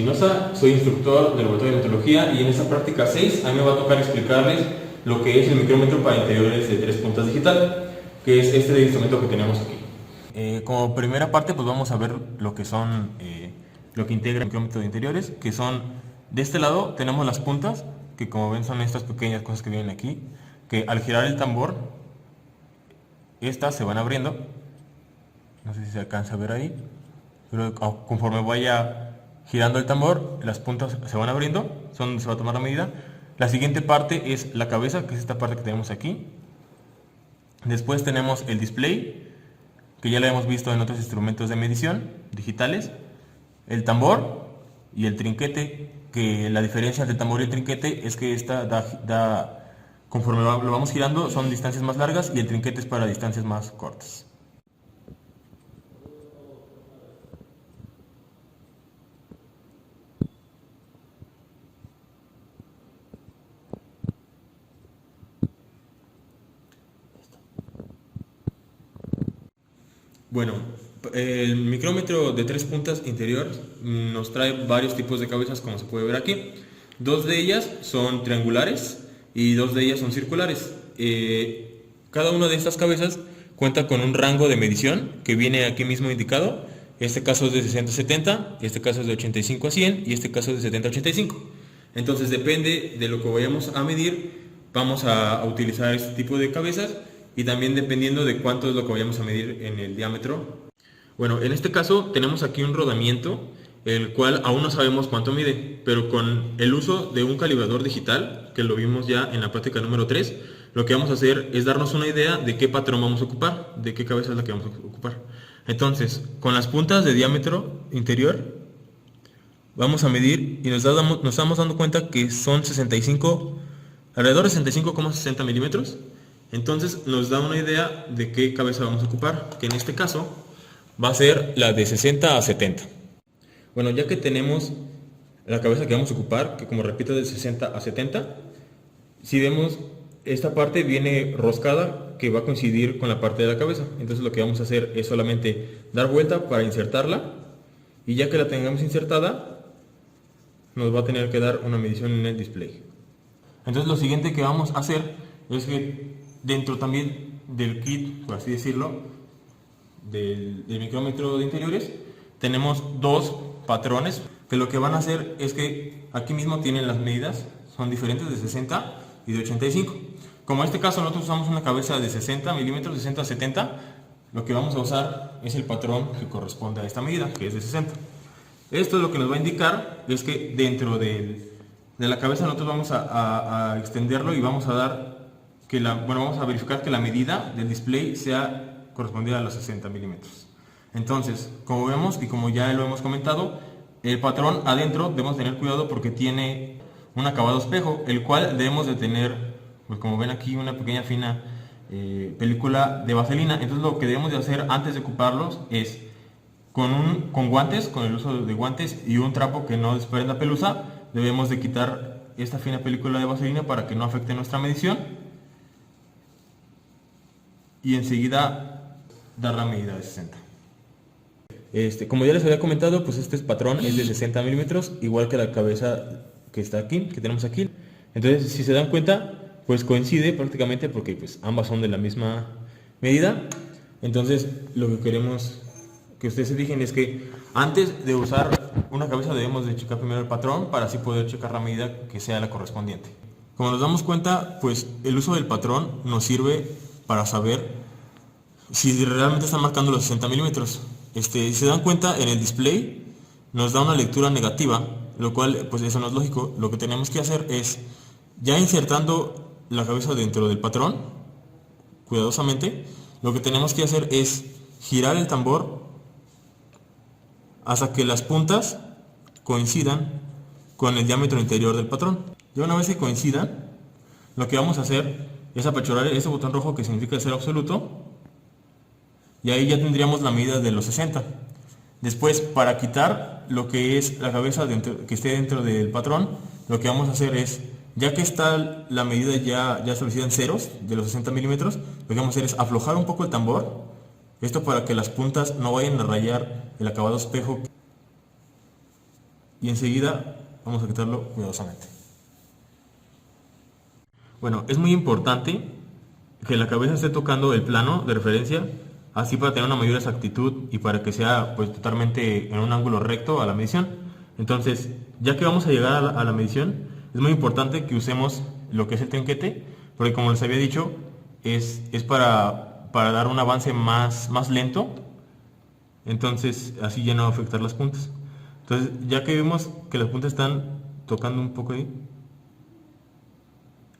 Espinosa, soy instructor del laboratorio de metrología y en esta práctica 6 a mí me va a tocar explicarles lo que es el micrómetro para interiores de 3 puntas digital, que es este instrumento que tenemos aquí. Como primera parte pues vamos a ver lo que son, lo que integra el micrómetro de interiores, que son, de este lado tenemos las puntas, que como ven son estas pequeñas cosas que vienen aquí, que al girar el tambor, estas se van abriendo, no sé si se alcanza a ver ahí, pero conforme vaya girando el tambor, las puntas se van abriendo, son donde se va a tomar la medida. La siguiente parte es la cabeza, que es esta parte que tenemos aquí. Después tenemos el display, que ya lo hemos visto en otros instrumentos de medición digitales. El tambor y el trinquete, que la diferencia entre el tambor y el trinquete es que conforme lo vamos girando son distancias más largas y el trinquete es para distancias más cortas. Bueno, el micrómetro de 3 puntas interior nos trae varios tipos de cabezas, como se puede ver aquí. Dos de ellas son triangulares y dos de ellas son circulares. Cada una de estas cabezas cuenta con un rango de medición que viene aquí mismo indicado. Este caso es de 60 a 70, este caso es de 85 a 100 y este caso es de 70 a 85. Entonces depende de lo que vayamos a medir, vamos a utilizar este tipo de cabezas. Y también dependiendo de cuánto es lo que vayamos a medir en el diámetro. Bueno, en este caso tenemos aquí un rodamiento, el cual aún no sabemos cuánto mide, pero con el uso de un calibrador digital, que lo vimos ya en la práctica número 3, lo que vamos a hacer es darnos una idea de qué patrón vamos a ocupar, de qué cabeza es la que vamos a ocupar. Entonces, con las puntas de diámetro interior, vamos a medir y nos estamos dando cuenta que son alrededor de 65,60 milímetros. Entonces nos da una idea de qué cabeza vamos a ocupar, que en este caso va a ser la de 60 a 70. Bueno, ya que tenemos la cabeza que vamos a ocupar, que como repito es de 60 a 70, si vemos esta parte viene roscada que va a coincidir con la parte de la cabeza. Entonces lo que vamos a hacer es solamente dar vuelta para insertarla y ya que la tengamos insertada nos va a tener que dar una medición en el display. Entonces lo siguiente que vamos a hacer es que dentro también del kit, por así decirlo, del micrómetro de interiores, tenemos dos patrones que lo que van a hacer es que aquí mismo tienen las medidas, son diferentes de 60 y de 85. Como en este caso nosotros usamos una cabeza de 60 milímetros, 60 a 70, lo que vamos a usar es el patrón que corresponde a esta medida, que es de 60. Esto lo que nos va a indicar es que dentro de la cabeza nosotros vamos a extenderlo y vamos a dar vamos a verificar que la medida del display sea correspondida a los 60 milímetros. Entonces, como vemos y como ya lo hemos comentado, el patrón adentro debemos tener cuidado porque tiene un acabado espejo, el cual debemos de tener, pues como ven aquí, una pequeña fina película de vaselina. Entonces lo que debemos de hacer antes de ocuparlos es con guantes, con el uso de guantes y un trapo que no desprenda pelusa, debemos de quitar esta fina película de vaselina para que no afecte nuestra medición. Y enseguida dar la medida de 60. Como ya les había comentado, pues este patrón es de 60 milímetros, igual que la cabeza que está aquí, que tenemos aquí. Entonces, si se dan cuenta, pues coincide prácticamente porque pues ambas son de la misma medida. Entonces, lo que queremos que ustedes se fijen es que antes de usar una cabeza debemos de checar primero el patrón para así poder checar la medida que sea la correspondiente. Como nos damos cuenta, pues el uso del patrón nos sirve para saber si realmente están marcando los 60 milímetros. Si se dan cuenta, en el display nos da una lectura negativa, lo cual pues eso no es lógico. Lo que tenemos que hacer es, ya insertando la cabeza dentro del patrón, cuidadosamente, lo que tenemos que hacer es girar el tambor hasta que las puntas coincidan con el diámetro interior del patrón. Ya una vez que coincidan, lo que vamos a hacer es aperturar ese botón rojo que significa cero absoluto y ahí ya tendríamos la medida de los 60. Después, para quitar lo que es la cabeza que esté dentro del patrón, lo que vamos a hacer es, ya que está la medida ya establecida en ceros de los 60 milímetros, lo que vamos a hacer es aflojar un poco el tambor, esto para que las puntas no vayan a rayar el acabado espejo y enseguida vamos a quitarlo cuidadosamente. Bueno, es muy importante que la cabeza esté tocando el plano de referencia, así para tener una mayor exactitud y para que sea pues totalmente en un ángulo recto a la medición. Entonces, ya que vamos a llegar a la medición, es muy importante que usemos lo que es el trinquete, porque como les había dicho, es para dar un avance más lento, entonces así ya no va a afectar las puntas. Entonces, ya que vemos que las puntas están tocando un poco ahí,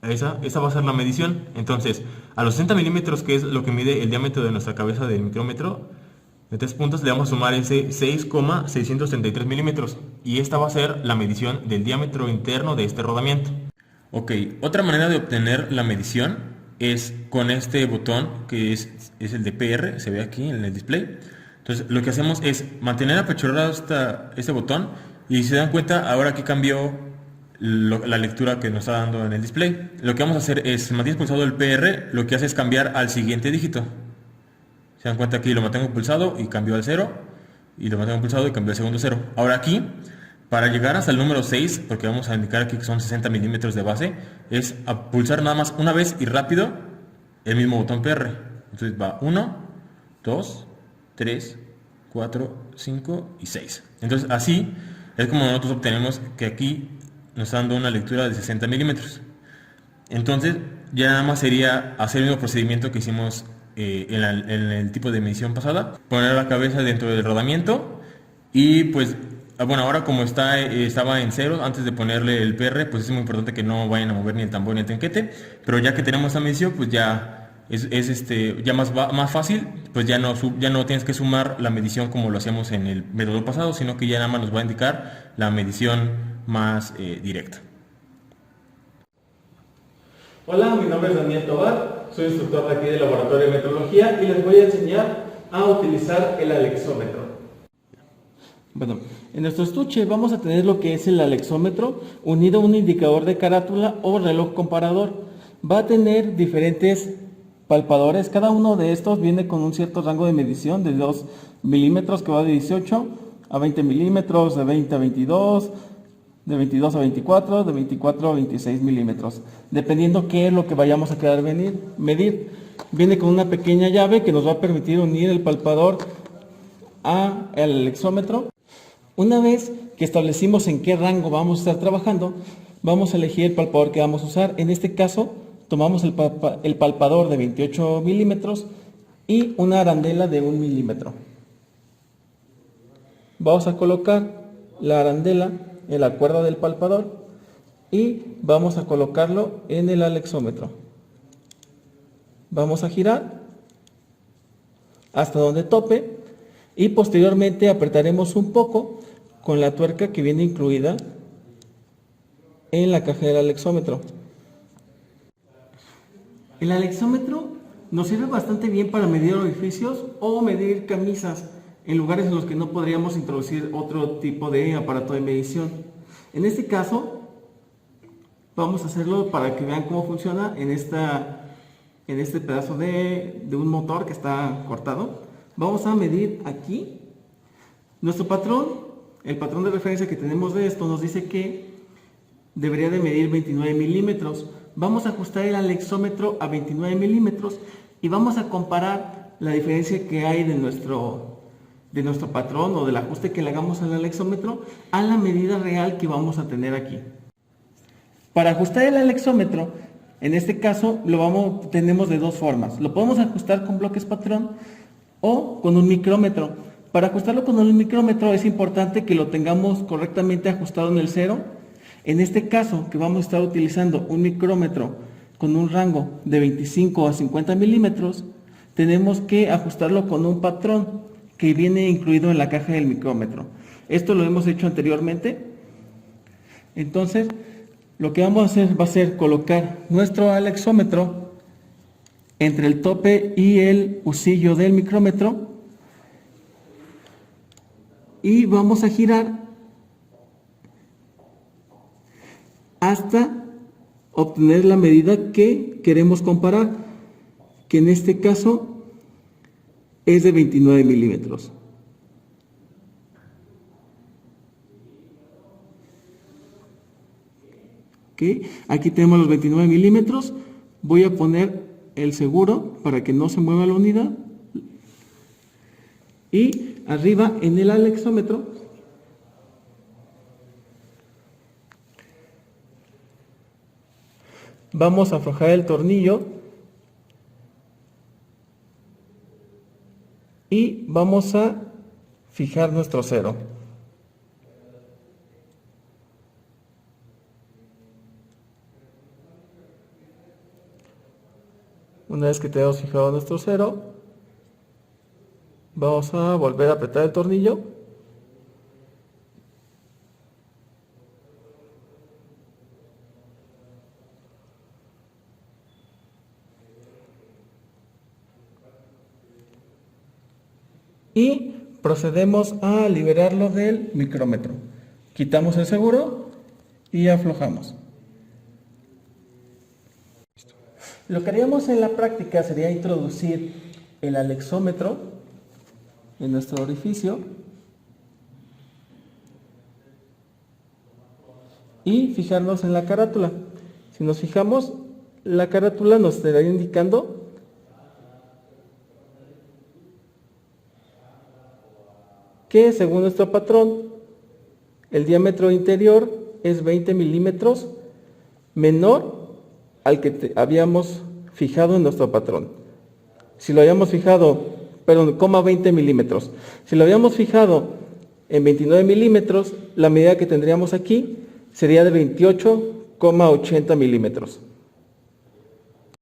esa va a ser la medición. Entonces, a los 60 milímetros, que es lo que mide el diámetro de nuestra cabeza del micrómetro, de 3 puntos, le vamos a sumar ese 6,633 milímetros. Y esta va a ser la medición del diámetro interno de este rodamiento. Ok, otra manera de obtener la medición es con este botón que es el de PR, se ve aquí en el display. Entonces, lo que hacemos es mantener apachurrado este botón, y si se dan cuenta, ahora que cambió la lectura que nos está dando en el display. Lo que vamos a hacer es, si mantienes pulsado el PR, lo que hace es cambiar al siguiente dígito. Se dan cuenta, aquí lo mantengo pulsado y cambió al 0, y lo mantengo pulsado y cambió al segundo 0. Ahora aquí, para llegar hasta el número 6, porque vamos a indicar aquí que son 60 milímetros de base, es a pulsar nada más una vez y rápido el mismo botón PR. Entonces va 1, 2, 3, 4, 5 y 6. Entonces así es como nosotros obtenemos que aquí nos está dando una lectura de 60 milímetros. Entonces ya nada más sería hacer el mismo procedimiento que hicimos en el tipo de medición pasada, poner la cabeza dentro del rodamiento, y pues bueno, ahora como estaba en 0 antes de ponerle el PR, pues es muy importante que no vayan a mover ni el tambor ni el trinquete, pero ya que tenemos esta medición, pues ya es ya más fácil, pues ya no tienes que sumar la medición como lo hacíamos en el método pasado, sino que ya nada más nos va a indicar la medición más directa. Hola, mi nombre es Daniel Tobar, soy instructor de aquí del Laboratorio de Metrología y les voy a enseñar a utilizar el alexómetro. Bueno, en nuestro estuche vamos a tener lo que es el alexómetro unido a un indicador de carátula o reloj comparador. Va a tener diferentes palpadores, cada uno de estos viene con un cierto rango de medición de 2 milímetros que va de 18 a 20 milímetros, de 20 a 22, de 22 a 24, de 24 a 26 milímetros, dependiendo qué es lo que vayamos a querer medir. Viene con una pequeña llave que nos va a permitir unir el palpador al alexómetro. Una vez que establecimos en qué rango vamos a estar trabajando, vamos a elegir el palpador que vamos a usar. En este caso, tomamos el palpador de 28 milímetros y una arandela de 1 milímetro. Vamos a colocar la arandela en la cuerda del palpador y vamos a colocarlo en el alexómetro. Vamos a girar hasta donde tope y posteriormente apretaremos un poco con la tuerca que viene incluida en la caja del alexómetro. El alexómetro nos sirve bastante bien para medir orificios o medir camisas en lugares en los que no podríamos introducir otro tipo de aparato de medición. En este caso, vamos a hacerlo para que vean cómo funciona en este pedazo de un motor que está cortado. Vamos a medir aquí. Nuestro patrón, el patrón de referencia que tenemos de esto, nos dice que debería de medir 29 milímetros. Vamos a ajustar el alexómetro a 29 milímetros y vamos a comparar la diferencia que hay de nuestro patrón o del ajuste que le hagamos al alexómetro a la medida real que vamos a tener aquí. Para ajustar el alexómetro, en este caso tenemos de dos formas. Lo podemos ajustar con bloques patrón o con un micrómetro. Para ajustarlo con un micrómetro es importante que lo tengamos correctamente ajustado en el 0. En este caso, que vamos a estar utilizando un micrómetro con un rango de 25 a 50 milímetros, tenemos que ajustarlo con un patrón que viene incluido en la caja del micrómetro. Esto lo hemos hecho anteriormente. Entonces, lo que vamos a hacer va a ser colocar nuestro alexómetro entre el tope y el husillo del micrómetro y vamos a girar hasta obtener la medida que queremos comparar, que en este caso es de 29 milímetros. ¿Ok? Aquí tenemos los 29 milímetros. Voy a poner el seguro para que no se mueva la unidad. Y arriba en el alexómetro vamos a aflojar el tornillo y vamos a fijar nuestro cero. Una vez que tenemos fijado nuestro cero, vamos a volver a apretar el tornillo y procedemos a liberarlo del micrómetro. Quitamos el seguro y aflojamos. Lo que haríamos en la práctica sería introducir el alexómetro en nuestro orificio y fijarnos en la carátula. Si nos fijamos, la carátula nos estará indicando que según nuestro patrón, el diámetro interior es 20 milímetros menor al que habíamos fijado en nuestro patrón. Si lo habíamos fijado, perdón, 20 milímetros. Si lo habíamos fijado en 29 milímetros, la medida que tendríamos aquí sería de 28,80 milímetros.